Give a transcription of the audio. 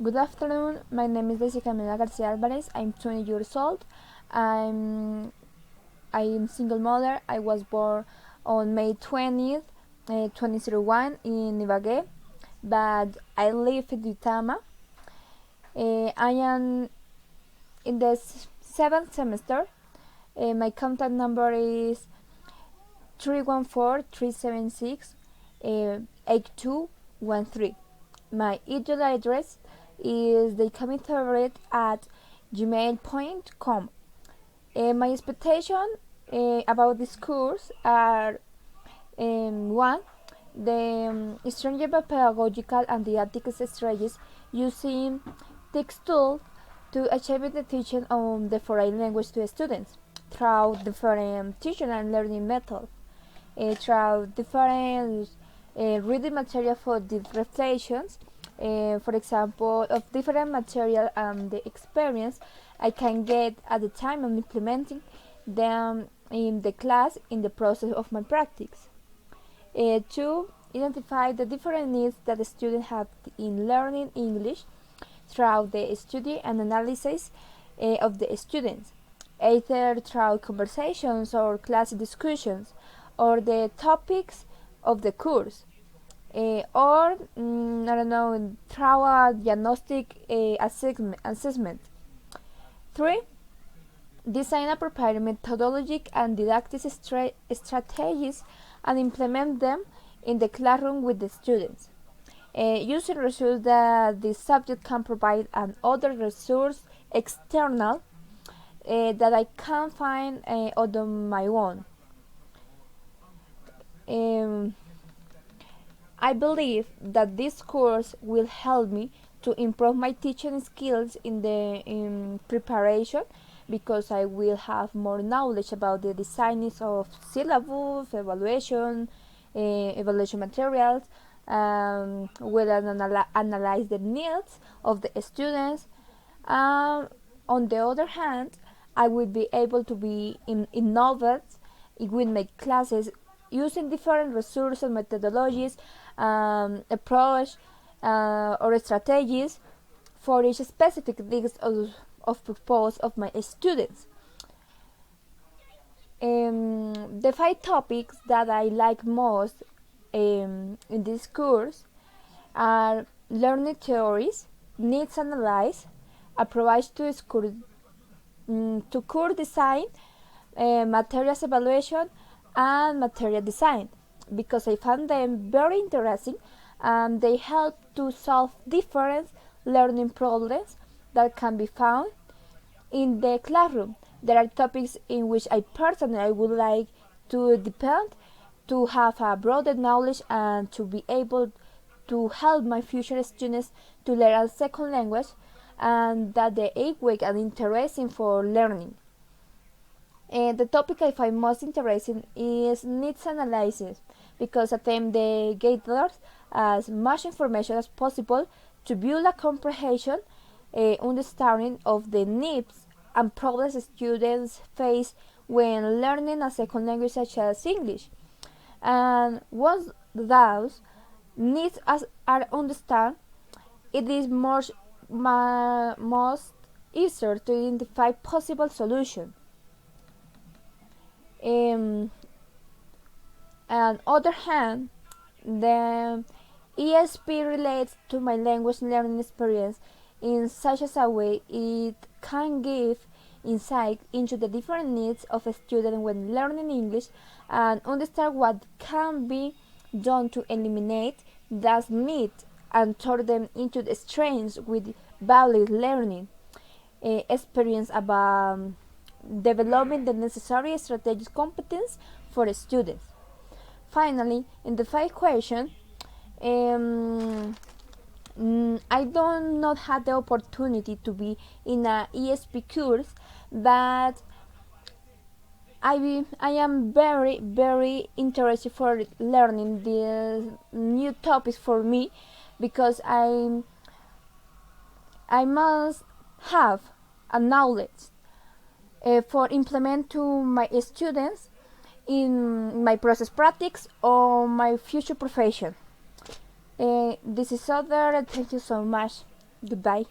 Good afternoon. My name is Daisy Camila Garcia Alvarez. I'm 20 years old. I'm I'm single mother. I was born on May 20th, 2001 in Ibagué, but I live in Duitama. I am in the seventh semester. My contact number is 314-376-8213. My email address is thecomingfavorite@gmail.com. My expectation about this course are one, the stringent pedagogical and didactic strategies using text tools to achieve the teaching of the foreign language to students through different teaching and learning methods, through different reading material for the reflections, for example, of different material and the experience I can get at the time of implementing them in the class in the process of my practice. Two, identify the different needs that the student have in learning English throughout the study and analysis of the students, either through conversations or class discussions, or the topics of the course, I don't know, through a diagnostic assessment. Three, design appropriate methodologic and didactic strategies and implement them in the classroom with the students. Using resources that the subject can provide and other resources external that I can find on my own. I believe that this course will help me to improve my teaching skills in preparation, because I will have more knowledge about the designing of syllabus, evaluation materials, will analyze the needs of the students. On the other hand, I will be able to be innovative with my classes using different resources and methodologies, approach or strategies for each specific needs of purpose of my students. The 5 topics that I like most in this course are learning theories, needs analysis, approach to school, to course design, materials evaluation, and material design, because I found them very interesting and they help to solve different learning problems that can be found in the classroom. There are topics in which I personally would like to depend to have a broader knowledge and to be able to help my future students to learn a second language, and that they equate and interesting for learning. The topic I find most interesting is needs analysis, because attempt the gathers as much information as possible to build a comprehension, understanding of the needs and problems students face when learning a second language such as English. And once those needs are understood, it is most easier to identify possible solutions. On other hand, the ESP relates to my language learning experience in such a way it can give insight into the different needs of a student when learning English, and understand what can be done to eliminate that need and turn them into the strengths with valid learning experience about developing the necessary strategic competence for students. Finally, in the 5th question, I do not have the opportunity to be in a ESP course, but I am very interested for learning the new topics for me, because I must have a knowledge for implement to my students in my process practice or my future profession. This is all there, and thank you so much. Goodbye.